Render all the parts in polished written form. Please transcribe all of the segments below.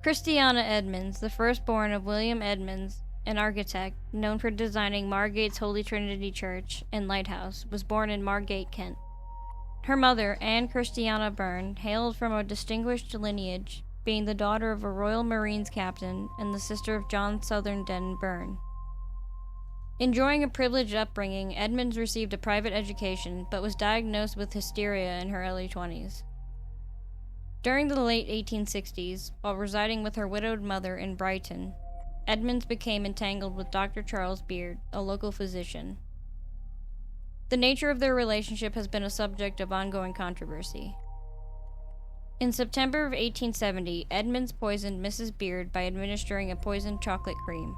Christiana Edmonds, the firstborn of William Edmonds, an architect known for designing Margate's Holy Trinity Church and Lighthouse, was born in Margate, Kent. Her mother, Anne Christiana Byrne, hailed from a distinguished lineage, being the daughter of a Royal Marines captain and the sister of John Southernden Byrne. Enjoying a privileged upbringing, Edmonds received a private education, but was diagnosed with hysteria in her early 20s. During the late 1860s, while residing with her widowed mother in Brighton, Edmonds became entangled with Dr. Charles Beard, a local physician. The nature of their relationship has been a subject of ongoing controversy. In September of 1870, Edmonds poisoned Mrs. Beard by administering a poisoned chocolate cream.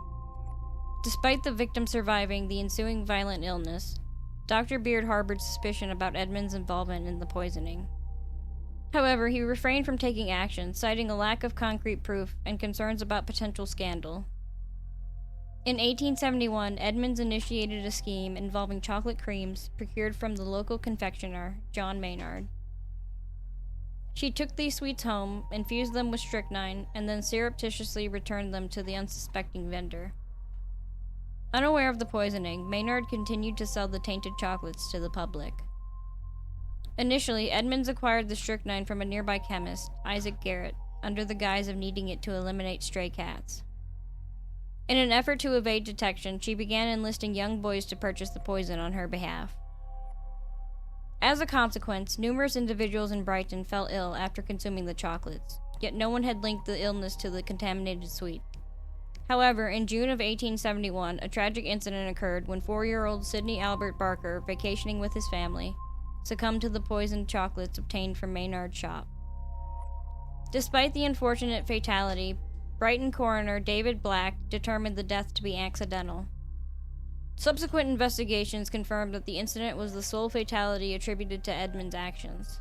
Despite the victim surviving the ensuing violent illness, Dr. Beard harbored suspicion about Edmonds' involvement in the poisoning. However, he refrained from taking action, citing a lack of concrete proof and concerns about potential scandal. In 1871, Edmonds initiated a scheme involving chocolate creams procured from the local confectioner, John Maynard. She took these sweets home, infused them with strychnine, and then surreptitiously returned them to the unsuspecting vendor. Unaware of the poisoning, Maynard continued to sell the tainted chocolates to the public. Initially, Edmonds acquired the strychnine from a nearby chemist, Isaac Garrett, under the guise of needing it to eliminate stray cats. In an effort to evade detection, she began enlisting young boys to purchase the poison on her behalf. As a consequence, numerous individuals in Brighton fell ill after consuming the chocolates, yet no one had linked the illness to the contaminated sweet. However, in June of 1871, a tragic incident occurred when 4-year-old Sidney Albert Barker, vacationing with his family, succumbed to the poisoned chocolates obtained from Maynard's shop. Despite the unfortunate fatality, Brighton coroner David Black determined the death to be accidental. Subsequent investigations confirmed that the incident was the sole fatality attributed to Edmonds' actions.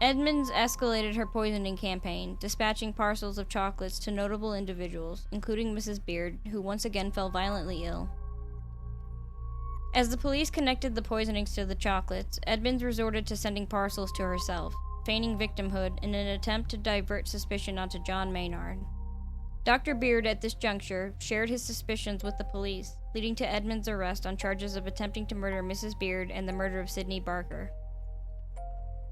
Edmonds escalated her poisoning campaign, dispatching parcels of chocolates to notable individuals, including Mrs. Beard, who once again fell violently ill. As the police connected the poisonings to the chocolates, Edmonds resorted to sending parcels to herself, feigning victimhood in an attempt to divert suspicion onto John Maynard. Dr. Beard, at this juncture, shared his suspicions with the police, leading to Edmonds' arrest on charges of attempting to murder Mrs. Beard and the murder of Sidney Barker.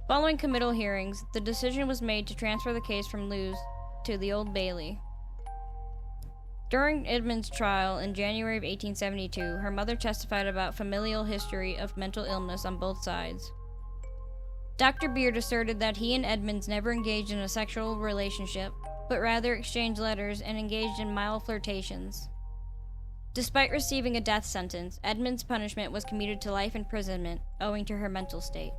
Following committal hearings, the decision was made to transfer the case from Lewes to the Old Bailey. During Edmonds' trial in January of 1872, her mother testified about familial history of mental illness on both sides. Dr. Beard asserted that he and Edmonds never engaged in a sexual relationship, but rather exchanged letters and engaged in mild flirtations. Despite receiving a death sentence, Edmonds' punishment was commuted to life imprisonment, owing to her mental state.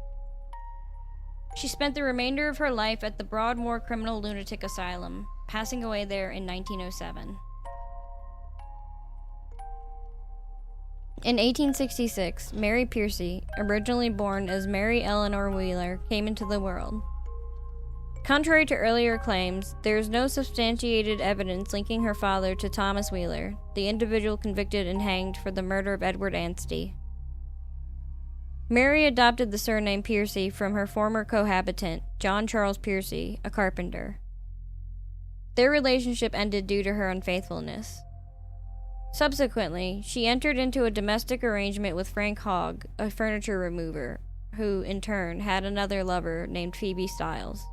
She spent the remainder of her life at the Broadmoor Criminal Lunatic Asylum, passing away there in 1907. In 1866, Mary Peary, originally born as Mary Eleanor Wheeler, came into the world. Contrary to earlier claims, there is no substantiated evidence linking her father to Thomas Wheeler, the individual convicted and hanged for the murder of Edward Anstey. Mary adopted the surname Peary from her former cohabitant, John Charles Peary, a carpenter. Their relationship ended due to her unfaithfulness. Subsequently, she entered into a domestic arrangement with Frank Hogg, a furniture remover, who, in turn, had another lover named Phoebe Styles.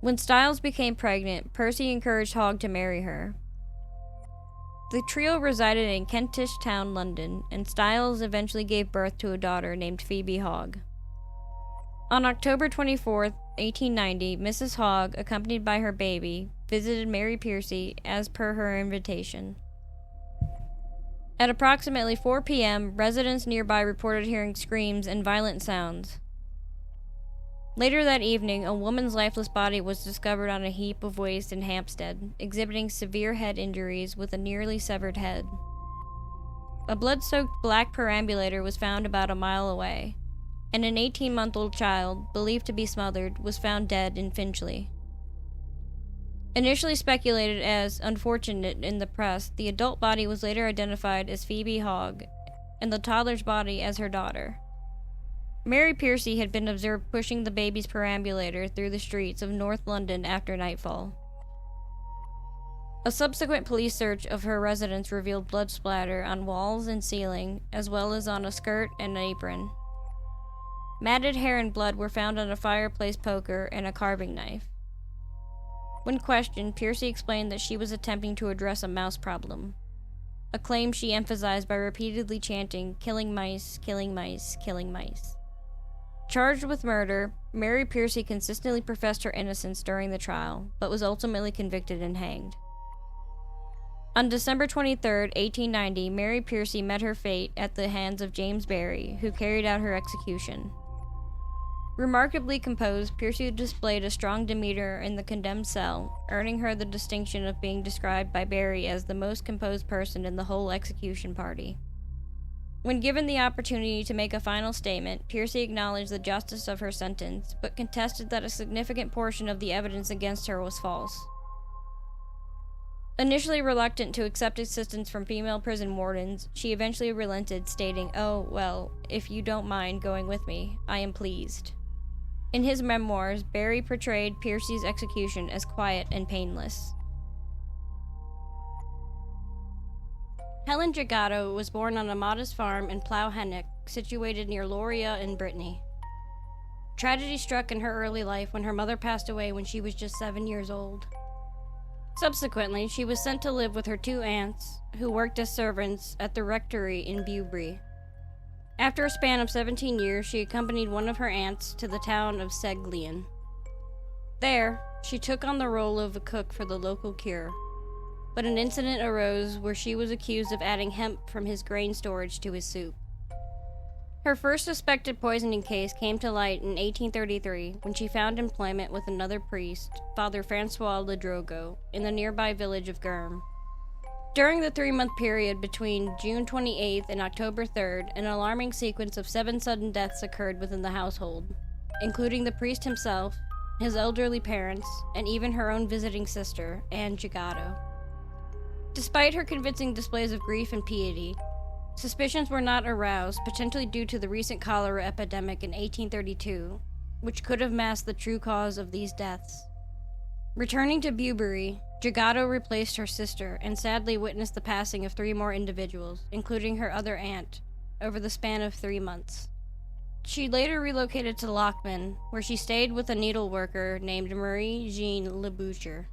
When Styles became pregnant, Percy encouraged Hogg to marry her. The trio resided in Kentish Town, London, and Styles eventually gave birth to a daughter named Phoebe Hogg. On October 24, 1890, Mrs. Hogg, accompanied by her baby, visited Mary Peary as per her invitation. At approximately 4 p.m., residents nearby reported hearing screams and violent sounds. Later that evening, a woman's lifeless body was discovered on a heap of waste in Hampstead, exhibiting severe head injuries with a nearly severed head. A blood-soaked black perambulator was found about a mile away, and an 18-month-old child, believed to be smothered, was found dead in Finchley. Initially speculated as unfortunate in the press, the adult body was later identified as Phoebe Hogg, and the toddler's body as her daughter. Mary Peary had been observed pushing the baby's perambulator through the streets of North London after nightfall. A subsequent police search of her residence revealed blood splatter on walls and ceiling, as well as on a skirt and an apron. Matted hair and blood were found on a fireplace poker and a carving knife. When questioned, Peary explained that she was attempting to address a mouse problem, a claim she emphasized by repeatedly chanting, "Killing mice, killing mice, killing mice." Charged with murder, Mary Peary consistently professed her innocence during the trial, but was ultimately convicted and hanged. On December 23, 1890, Mary Peary met her fate at the hands of James Barry, who carried out her execution. Remarkably composed, Peary displayed a strong demeanor in the condemned cell, earning her the distinction of being described by Barry as the most composed person in the whole execution party. When given the opportunity to make a final statement, Peary acknowledged the justice of her sentence, but contested that a significant portion of the evidence against her was false. Initially reluctant to accept assistance from female prison wardens, she eventually relented, stating, "Oh, well, if you don't mind going with me, I am pleased." In his memoirs, Barry portrayed Peary's execution as quiet and painless. Helene Jatteau was born on a modest farm in Plowhennock, situated near Loria in Brittany. Tragedy struck in her early life when her mother passed away when she was just 7 years old. Subsequently, she was sent to live with her 2 aunts, who worked as servants at the rectory in Bewbury. After a span of 17 years, she accompanied one of her aunts to the town of Seglion. There, she took on the role of a cook for the local cure, but an incident arose where she was accused of adding hemp from his grain storage to his soup. Her first suspected poisoning case came to light in 1833 when she found employment with another priest, Father Francois Ledrogo, in the nearby village of Gurm. During the 3-month period between June 28th and October 3rd, an alarming sequence of 7 sudden deaths occurred within the household, including the priest himself, his elderly parents, and even her own visiting sister, Anne Jatteau. Despite her convincing displays of grief and piety, suspicions were not aroused, potentially due to the recent cholera epidemic in 1832, which could have masked the true cause of these deaths. Returning to Bewbury, Jatteau replaced her sister and sadly witnessed the passing of 3 more individuals, including her other aunt, over the span of 3 months. She later relocated to Lochman, where she stayed with a needleworker named Marie-Jeanne Leboucher.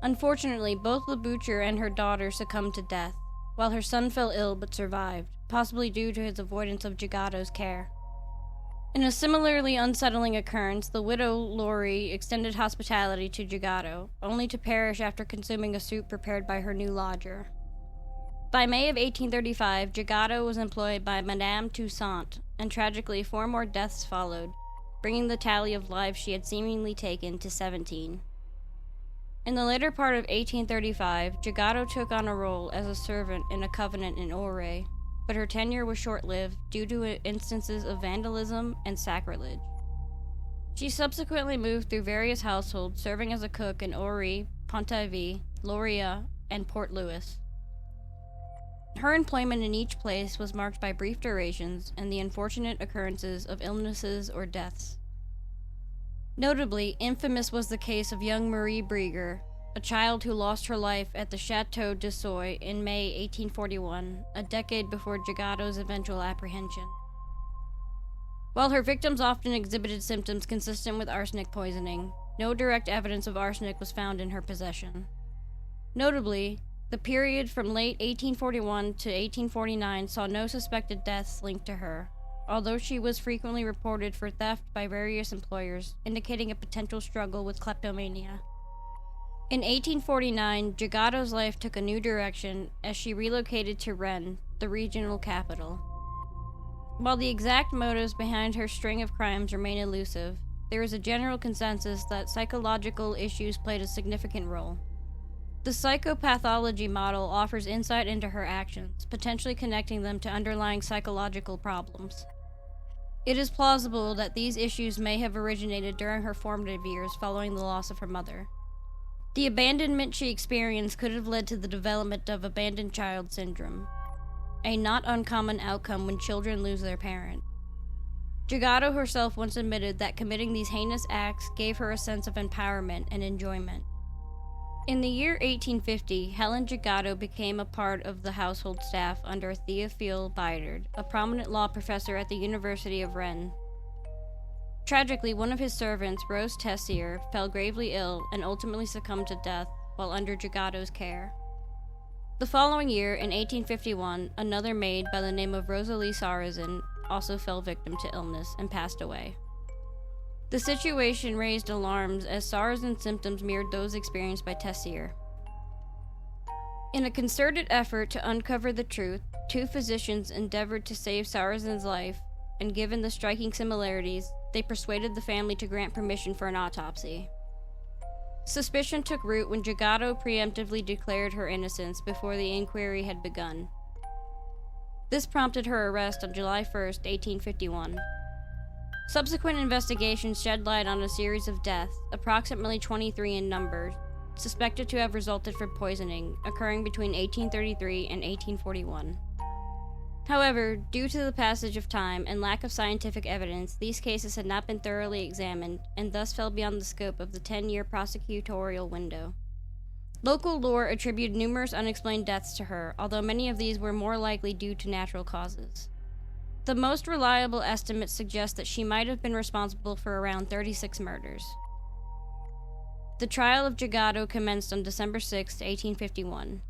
Unfortunately, both Leboucher and her daughter succumbed to death, while her son fell ill but survived, possibly due to his avoidance of Jatteau's care. In a similarly unsettling occurrence, the widow Laurie extended hospitality to Jatteau, only to perish after consuming a soup prepared by her new lodger. By May of 1835, Jatteau was employed by Madame Toussaint, and tragically 4 more deaths followed, bringing the tally of lives she had seemingly taken to 17. In the later part of 1835, Jatteau took on a role as a servant in a convent in Auray, but her tenure was short-lived due to instances of vandalism and sacrilege. She subsequently moved through various households, serving as a cook in Auray, Pontivy, Loria, and Port Louis. Her employment in each place was marked by brief durations and the unfortunate occurrences of illnesses or deaths. Notably, infamous was the case of young Marie Brieger, a child who lost her life at the Chateau de Soye in May 1841, a decade before Jatteau's eventual apprehension. While her victims often exhibited symptoms consistent with arsenic poisoning, no direct evidence of arsenic was found in her possession. Notably, the period from late 1841 to 1849 saw no suspected deaths linked to her, although she was frequently reported for theft by various employers, indicating a potential struggle with kleptomania. In 1849, Jatteau's life took a new direction as she relocated to Rennes, the regional capital. While the exact motives behind her string of crimes remain elusive, there is a general consensus that psychological issues played a significant role. The psychopathology model offers insight into her actions, potentially connecting them to underlying psychological problems. It is plausible that these issues may have originated during her formative years following the loss of her mother. The abandonment she experienced could have led to the development of abandoned child syndrome, a not uncommon outcome when children lose their parent. Jatteau herself once admitted that committing these heinous acts gave her a sense of empowerment and enjoyment. In the year 1850, Helene Jatteau became a part of the household staff under Théophile Bidard, a prominent law professor at the University of Rennes. Tragically, one of his servants, Rose Tessier, fell gravely ill and ultimately succumbed to death while under Jatteau's care. The following year, in 1851, another maid by the name of Rosalie Sarrazin also fell victim to illness and passed away. The situation raised alarms as Sarrazin's symptoms mirrored those experienced by Tessier. In a concerted effort to uncover the truth, two physicians endeavored to save Sarrazin's life, and given the striking similarities, they persuaded the family to grant permission for an autopsy. Suspicion took root when Jatteau preemptively declared her innocence before the inquiry had begun. This prompted her arrest on July 1, 1851. Subsequent investigations shed light on a series of deaths, approximately 23 in number, suspected to have resulted from poisoning, occurring between 1833 and 1841. However, due to the passage of time and lack of scientific evidence, these cases had not been thoroughly examined and thus fell beyond the scope of the 10-year prosecutorial window. Local lore attributed numerous unexplained deaths to her, although many of these were more likely due to natural causes. The most reliable estimates suggest that she might have been responsible for around 36 murders. The trial of Jatteau commenced on December 6, 1851.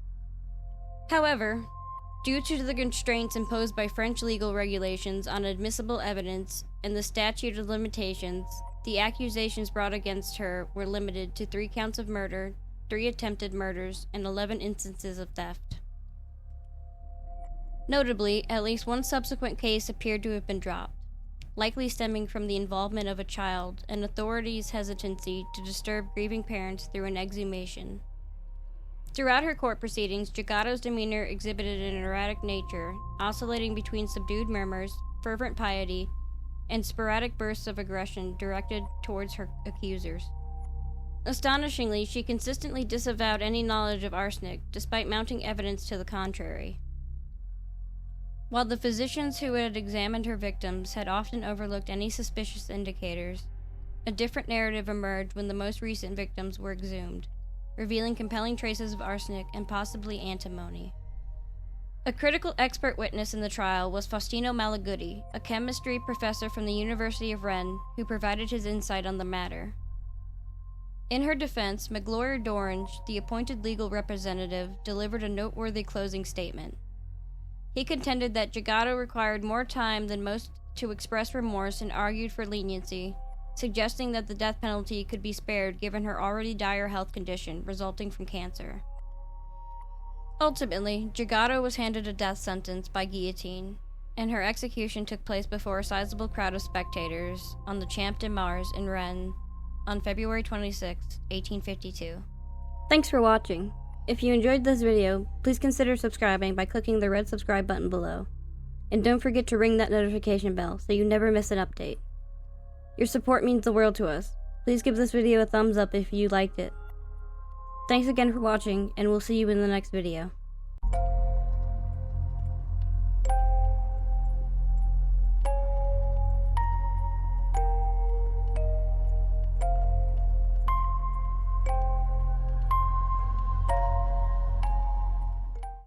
However, due to the constraints imposed by French legal regulations on admissible evidence and the statute of limitations, the accusations brought against her were limited to 3 counts of murder, 3 attempted murders, and 11 instances of theft. Notably, at least one subsequent case appeared to have been dropped, likely stemming from the involvement of a child and authorities' hesitancy to disturb grieving parents through an exhumation. Throughout her court proceedings, Jatteau's demeanor exhibited an erratic nature, oscillating between subdued murmurs, fervent piety, and sporadic bursts of aggression directed towards her accusers. Astonishingly, she consistently disavowed any knowledge of arsenic, despite mounting evidence to the contrary. While the physicians who had examined her victims had often overlooked any suspicious indicators, a different narrative emerged when the most recent victims were exhumed, revealing compelling traces of arsenic and possibly antimony. A critical expert witness in the trial was Faustino Malagudi, a chemistry professor from the University of Rennes, who provided his insight on the matter. In her defense, McGloire d'Orange, the appointed legal representative, delivered a noteworthy closing statement. He contended that Jatteau required more time than most to express remorse and argued for leniency, suggesting that the death penalty could be spared given her already dire health condition resulting from cancer. Ultimately, Jatteau was handed a death sentence by guillotine, and her execution took place before a sizable crowd of spectators on the Champ de Mars in Rennes on February 26, 1852. Thanks for watching. If you enjoyed this video, please consider subscribing by clicking the red subscribe button below. And don't forget to ring that notification bell so you never miss an update. Your support means the world to us. Please give this video a thumbs up if you liked it. Thanks again for watching, and we'll see you in the next video.